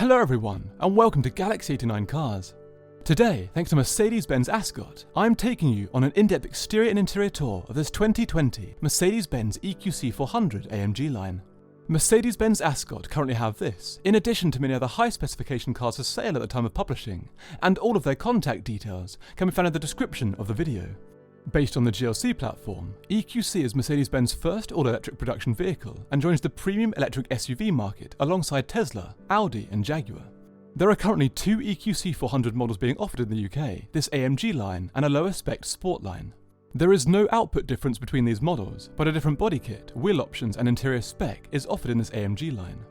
Hello everyone, and welcome to Galaxy 89 Cars. Today, thanks to Mercedes-Benz Ascot, I'm taking you on an in-depth exterior and interior tour of this 2020 Mercedes-Benz EQC 400 AMG line. Mercedes-Benz Ascot currently have this, in addition to many other high-specification cars for sale at the time of publishing, and all of their contact details can be found in the description of the video. Based on the GLC platform, EQC is Mercedes-Benz's first all-electric production vehicle and joins the premium electric SUV market alongside Tesla, Audi and Jaguar. There are currently two EQC 400 models being offered in the UK, this AMG line and a lower-spec Sport line. There is no output difference between these models, but a different body kit, wheel options and interior spec is offered in this AMG line.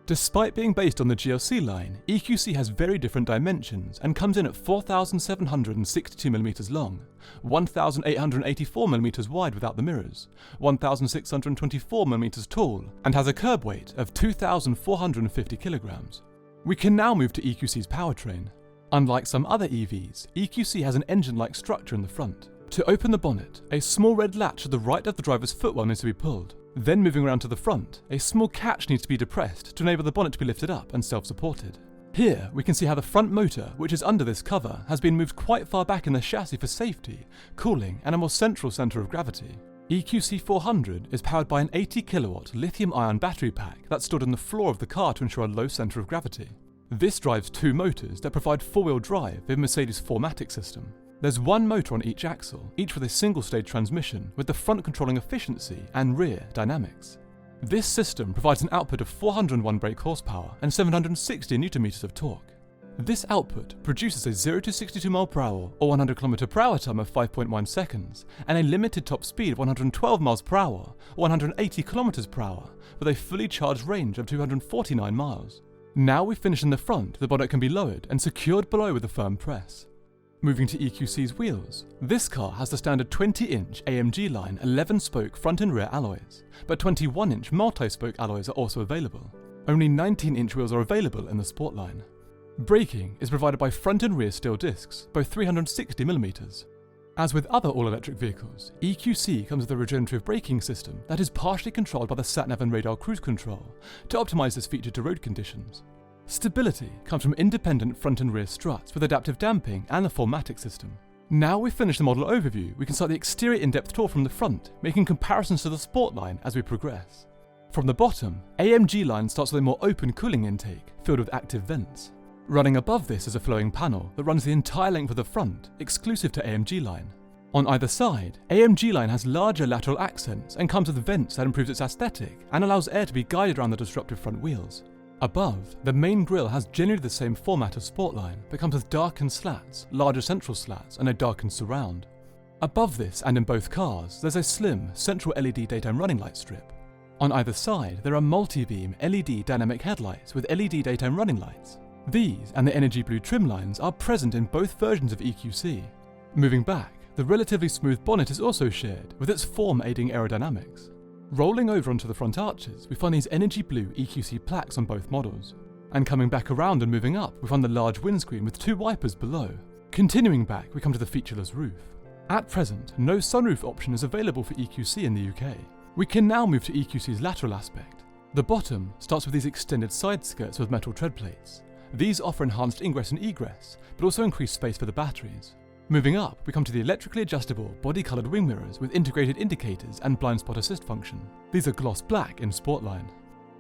Despite being based on the GLC line, EQC has very different dimensions and comes in at 4,762mm long, 1,884mm wide without the mirrors, 1,624mm tall, and has a curb weight of 2,450 kilograms. We can now move to EQC's powertrain. Unlike some other EVs, EQC has an engine-like structure in the front. To open the bonnet, a small red latch at the right of the driver's footwell needs to be pulled. Then moving around to the front, a small catch needs to be depressed to enable the bonnet to be lifted up and self-supported. Here, we can see how the front motor, which is under this cover, has been moved quite far back in the chassis for safety, cooling, and a more central centre of gravity. EQC 400 is powered by an 80 kilowatt lithium-ion battery pack that's stored on the floor of the car to ensure a low centre of gravity. This drives two motors that provide four-wheel drive with Mercedes' 4MATIC system. There's one motor on each axle, each with a single-stage transmission, with the front controlling efficiency and rear dynamics. This system provides an output of 401 brake horsepower and 760 Nm of torque. This output produces a 0 to 62 mph or 100 km/h time of 5.1 seconds, and a limited top speed of 112 mph or 180 km/h, with a fully charged range of 249 miles. Now we've finished in the front, the bonnet can be lowered and secured below with a firm press. Moving to EQC's wheels, this car has the standard 20-inch AMG line 11-spoke front and rear alloys, but 21-inch multi-spoke alloys are also available. Only 19-inch wheels are available in the Sport line. Braking is provided by front and rear steel discs, both 360mm. As with other all-electric vehicles, EQC comes with a regenerative braking system that is partially controlled by the sat-nav and radar cruise control to optimize this feature to road conditions. Stability comes from independent front and rear struts with adaptive damping and the 4MATIC system. Now we've finished the model overview, we can start the exterior in-depth tour from the front, making comparisons to the Sport line as we progress. From the bottom, AMG line starts with a more open cooling intake, filled with active vents. Running above this is a flowing panel that runs the entire length of the front, exclusive to AMG line. On either side, AMG line has larger lateral accents and comes with vents that improves its aesthetic and allows air to be guided around the disruptive front wheels. Above, the main grille has generally the same format as Sport line, but comes with darkened slats, larger central slats, and a darkened surround. Above this, and in both cars, there's a slim, central LED daytime running light strip. On either side, there are multi-beam LED dynamic headlights with LED daytime running lights. These and the energy blue trim lines are present in both versions of EQC. Moving back, the relatively smooth bonnet is also shared, with its form aiding aerodynamics. Rolling over onto the front arches, we find these energy blue EQC plaques on both models. And coming back around and moving up, we find the large windscreen with two wipers below. Continuing back, we come to the featureless roof. At present, no sunroof option is available for EQC in the UK. We can now move to EQC's lateral aspect. The bottom starts with these extended side skirts with metal tread plates. These offer enhanced ingress and egress, but also increased space for the batteries. Moving up, we come to the electrically adjustable, body-coloured wing mirrors with integrated indicators and blind spot assist function. These are gloss black in Sport line.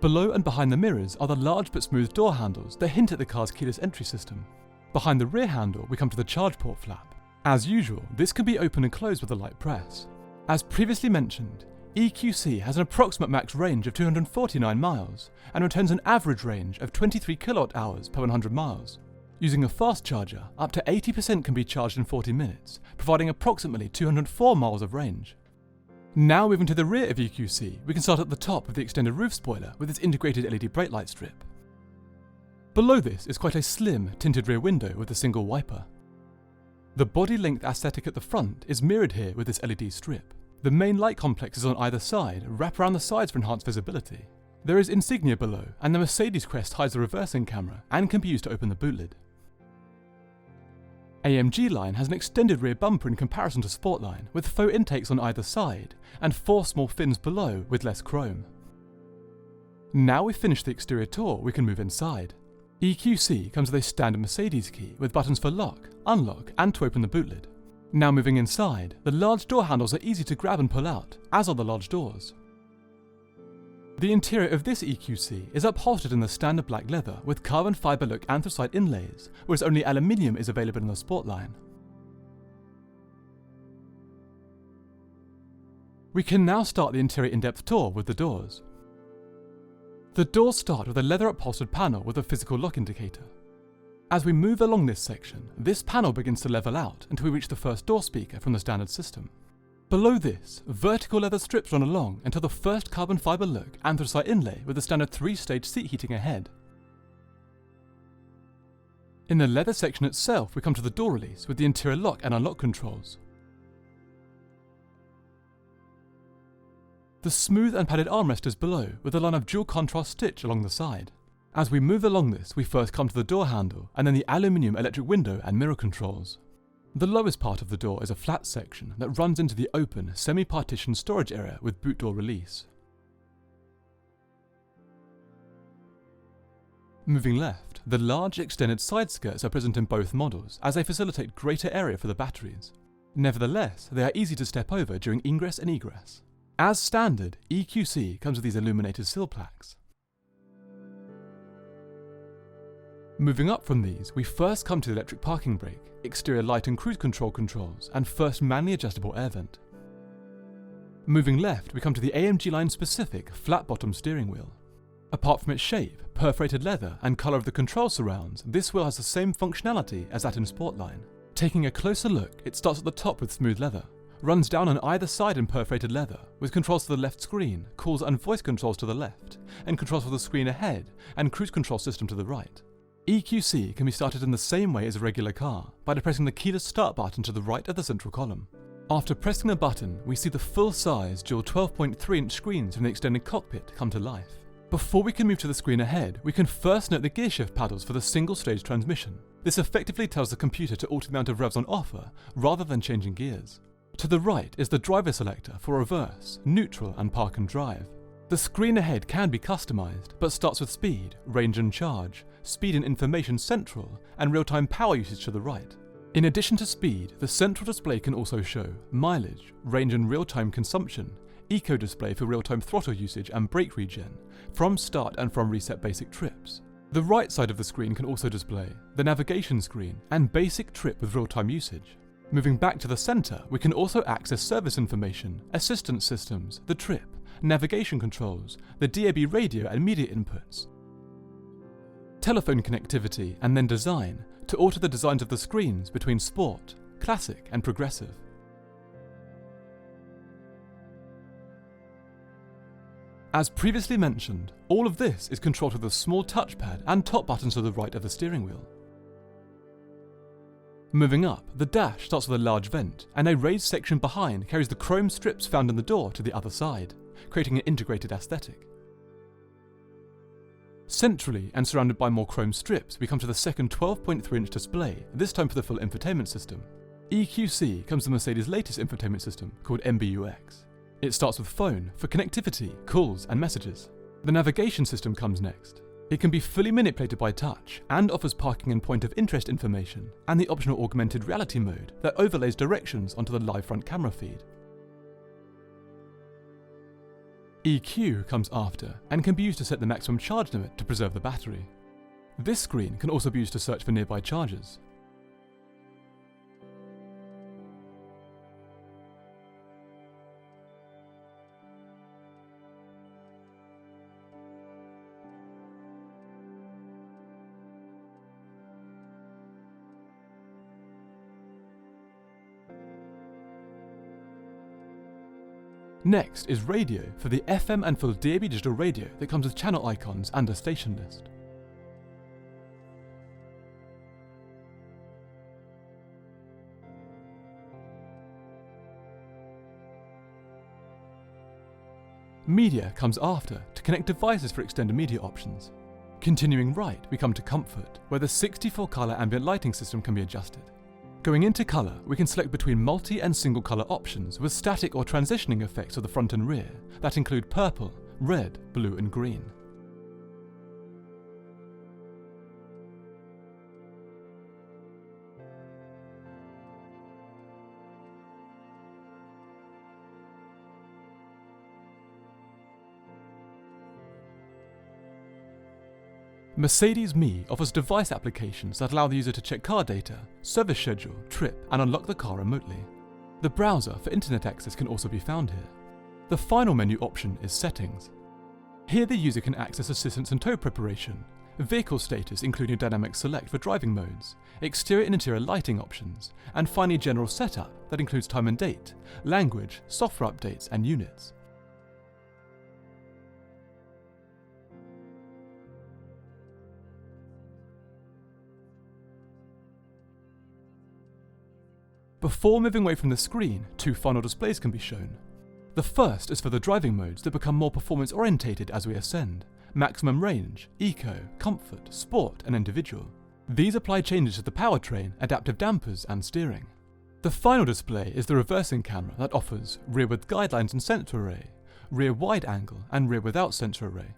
Below and behind the mirrors are the large but smooth door handles that hint at the car's keyless entry system. Behind the rear handle, we come to the charge port flap. As usual, this can be opened and closed with a light press. As previously mentioned, EQC has an approximate max range of 249 miles and returns an average range of 23 kWh per 100 miles. Using a fast charger, up to 80% can be charged in 40 minutes, providing approximately 204 miles of range. Now moving to the rear of EQC, we can start at the top with the extended roof spoiler with its integrated LED brake light strip. Below this is quite a slim, tinted rear window with a single wiper. The body length aesthetic at the front is mirrored here with this LED strip. The main light complexes on either side wrap around the sides for enhanced visibility. There is insignia below, and the Mercedes crest hides the reversing camera and can be used to open the boot lid. AMG line has an extended rear bumper in comparison to Sport line, with faux intakes on either side, and 4 small fins below with less chrome. Now we've finished the exterior tour, we can move inside. EQC comes with a standard Mercedes key with buttons for lock, unlock, and to open the boot lid. Now moving inside, the large door handles are easy to grab and pull out, as are the large doors. The interior of this EQC is upholstered in the standard black leather with carbon fibre look anthracite inlays, whereas only aluminium is available in the Sport line. We can now start the interior in-depth tour with the doors. The doors start with a leather upholstered panel with a physical lock indicator. As we move along this section, this panel begins to level out until we reach the first door speaker from the standard system. Below this, vertical leather strips run along until the first carbon fibre look anthracite inlay with the standard 3-stage seat heating ahead. In the leather section itself, we come to the door release with the interior lock and unlock controls. The smooth and padded armrest is below with a line of dual contrast stitch along the side. As we move along this, we first come to the door handle and then the aluminium electric window and mirror controls. The lowest part of the door is a flat section that runs into the open, semi-partitioned storage area with boot door release. Moving left, the large extended side skirts are present in both models as they facilitate greater area for the batteries. Nevertheless, they are easy to step over during ingress and egress. As standard, EQC comes with these illuminated sill plaques. Moving up from these, we first come to the electric parking brake, exterior light and cruise control controls, and first manually adjustable air vent. Moving left, we come to the AMG line specific flat bottom steering wheel. Apart from its shape, perforated leather, and colour of the control surrounds, this wheel has the same functionality as that in Sportline. Taking a closer look, it starts at the top with smooth leather, runs down on either side in perforated leather, with controls to the left screen, calls and voice controls to the left, and controls for the screen ahead, and cruise control system to the right. EQC can be started in the same way as a regular car, by depressing the keyless start button to the right of the central column. After pressing the button, we see the full-size dual 12.3-inch screens from the extended cockpit come to life. Before we can move to the screen ahead, we can first note the gearshift paddles for the single-stage transmission. This effectively tells the computer to alter the amount of revs on offer, rather than changing gears. To the right is the driver selector for reverse, neutral, and park and drive. The screen ahead can be customized, but starts with speed, range and charge, speed and information central, and real-time power usage to the right. In addition to speed, the central display can also show mileage, range and real-time consumption, eco display for real-time throttle usage and brake regen, from start and from reset basic trips. The right side of the screen can also display the navigation screen and basic trip with real-time usage. Moving back to the center, we can also access service information, assistance systems, the trip, navigation controls, the DAB radio and media inputs, telephone connectivity, and then design to alter the designs of the screens between sport, classic, and progressive. As previously mentioned, all of this is controlled with a small touchpad and top buttons to the right of the steering wheel. Moving up, the dash starts with a large vent, and a raised section behind carries the chrome strips found in the door to the other side, creating an integrated aesthetic. Centrally, and surrounded by more chrome strips, we come to the second 12.3-inch display, this time for the full infotainment system. EQC comes with the Mercedes' latest infotainment system, called MBUX. It starts with phone, for connectivity, calls, and messages. The navigation system comes next. It can be fully manipulated by touch, and offers parking and point of interest information, and the optional augmented reality mode that overlays directions onto the live front camera feed. EQ comes after, and can be used to set the maximum charge limit to preserve the battery. This screen can also be used to search for nearby chargers. Next is radio for the FM and full DAB digital radio that comes with channel icons and a station list. Media comes after to connect devices for extended media options. Continuing right, we come to comfort, where the 64 colour ambient lighting system can be adjusted. Going into colour, we can select between multi and single colour options with static or transitioning effects of the front and rear that include purple, red, blue and green. Mercedes-Me offers device applications that allow the user to check car data, service schedule, trip, and unlock the car remotely. The browser for internet access can also be found here. The final menu option is Settings. Here the user can access assistance and tow preparation, vehicle status including dynamic select for driving modes, exterior and interior lighting options, and finally general setup that includes time and date, language, software updates, and units. Before moving away from the screen, two final displays can be shown. The first is for the driving modes that become more performance orientated as we ascend: maximum range, eco, comfort, sport, and individual. These apply changes to the powertrain, adaptive dampers, and steering. The final display is the reversing camera that offers rear with guidelines and sensor array, rear wide angle, and rear without sensor array.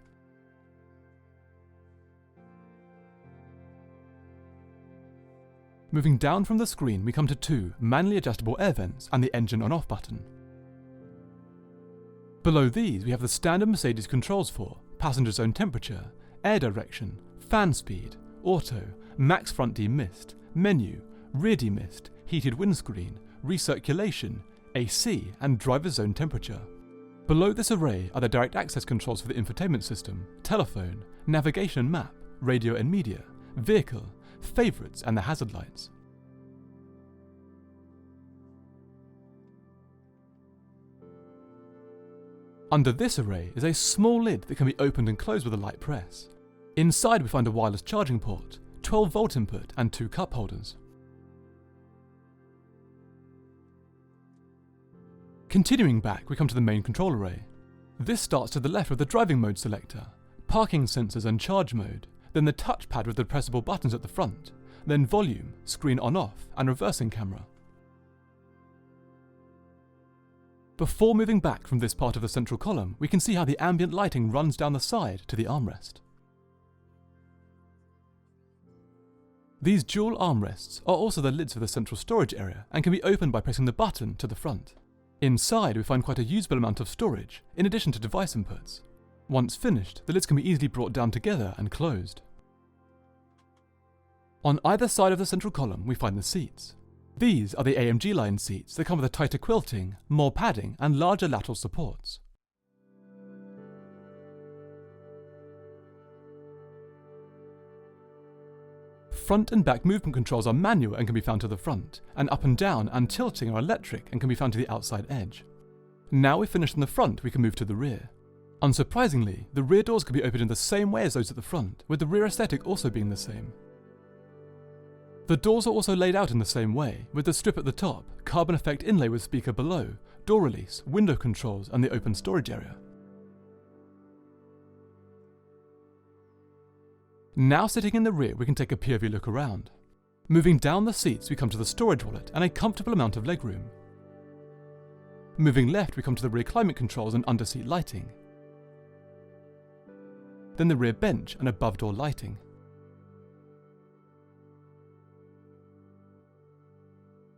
Moving down from the screen, we come to two manually adjustable air vents and the engine on-off button. Below these, we have the standard Mercedes controls for passenger zone temperature, air direction, fan speed, auto, max front demist, menu, rear demist, heated windscreen, recirculation, AC, and driver zone temperature. Below this array are the direct access controls for the infotainment system, telephone, navigation and map, radio and media, vehicle, favourites, and the hazard lights. Under this array is a small lid that can be opened and closed with a light press. Inside we find a wireless charging port, 12-volt input, and two cup holders. Continuing back, we come to the main control array. This starts to the left with the driving mode selector, parking sensors and charge mode, then the touchpad with the pressable buttons at the front, then volume, screen on-off, and reversing camera. Before moving back from this part of the central column, we can see how the ambient lighting runs down the side to the armrest. These dual armrests are also the lids for the central storage area and can be opened by pressing the button to the front. Inside we find quite a usable amount of storage, in addition to device inputs. Once finished, the lids can be easily brought down together and closed. On either side of the central column we find the seats. These are the AMG line seats that come with a tighter quilting, more padding, and larger lateral supports. Front and back movement controls are manual and can be found to the front, and up and down and tilting are electric and can be found to the outside edge. Now we've finished in the front, we can move to the rear. Unsurprisingly, the rear doors can be opened in the same way as those at the front, with the rear aesthetic also being the same. The doors are also laid out in the same way, with the strip at the top, carbon effect inlay with speaker below, door release, window controls, and the open storage area. Now sitting in the rear, we can take a POV look around. Moving down the seats, we come to the storage wallet and a comfortable amount of legroom. Moving left, we come to the rear climate controls and under-seat lighting. Then the rear bench and above-door lighting.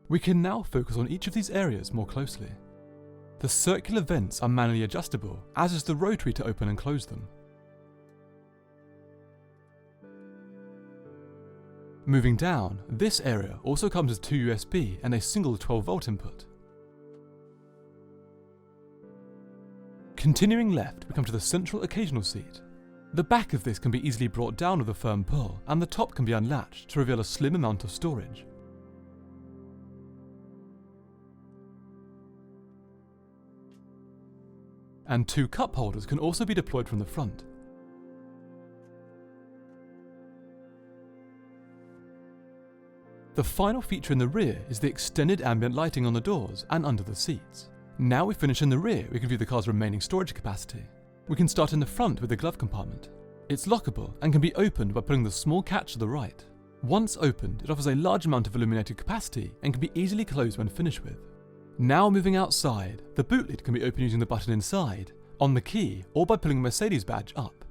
We can now focus on each of these areas more closely. The circular vents are manually adjustable, as is the rotary to open and close them. Moving down, this area also comes with two USB and a single 12-volt input. Continuing left, we come to the central occasional seat. The back of this can be easily brought down with a firm pull, and the top can be unlatched to reveal a slim amount of storage. And two cup holders can also be deployed from the front. The final feature in the rear is the extended ambient lighting on the doors and under the seats. Now we finish in the rear, we can view the car's remaining storage capacity. We can start in the front with the glove compartment. It's lockable and can be opened by pulling the small catch to the right. Once opened, it offers a large amount of illuminated capacity and can be easily closed when finished with. Now moving outside, the boot lid can be opened using the button inside, on the key, or by pulling a Mercedes badge up.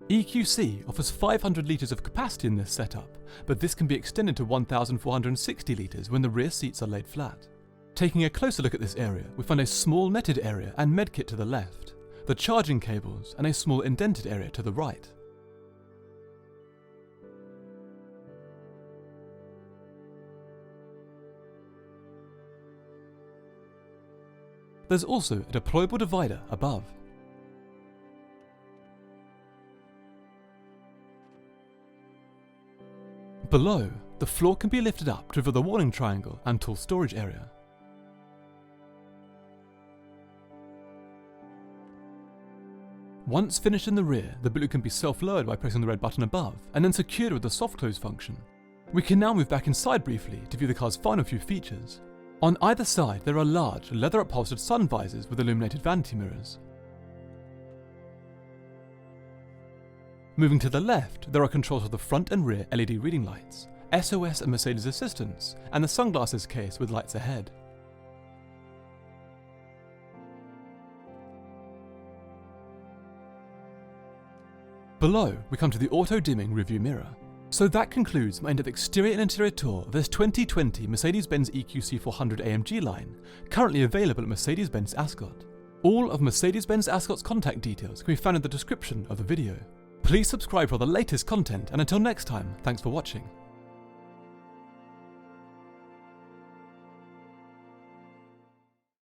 EQC offers 500 litres of capacity in this setup, but this can be extended to 1,460 litres when the rear seats are laid flat. Taking a closer look at this area, we find a small netted area and medkit to the left, the charging cables, and a small indented area to the right. There's also a deployable divider above. Below, the floor can be lifted up to reveal the warning triangle and tool storage area. Once finished in the rear, the boot can be self-lowered by pressing the red button above and then secured with the soft close function. We can now move back inside briefly to view the car's final few features. On either side there are large leather upholstered sun visors with illuminated vanity mirrors. Moving to the left, there are controls for the front and rear LED reading lights, SOS and Mercedes assistance, and the sunglasses case with lights ahead. Below, we come to the auto-dimming rearview mirror. So that concludes my in-depth exterior and interior tour of this 2020 Mercedes-Benz EQC 400 AMG line, currently available at Mercedes-Benz Ascot. All of Mercedes-Benz Ascot's contact details can be found in the description of the video. Please subscribe for the latest content, and until next time, thanks for watching.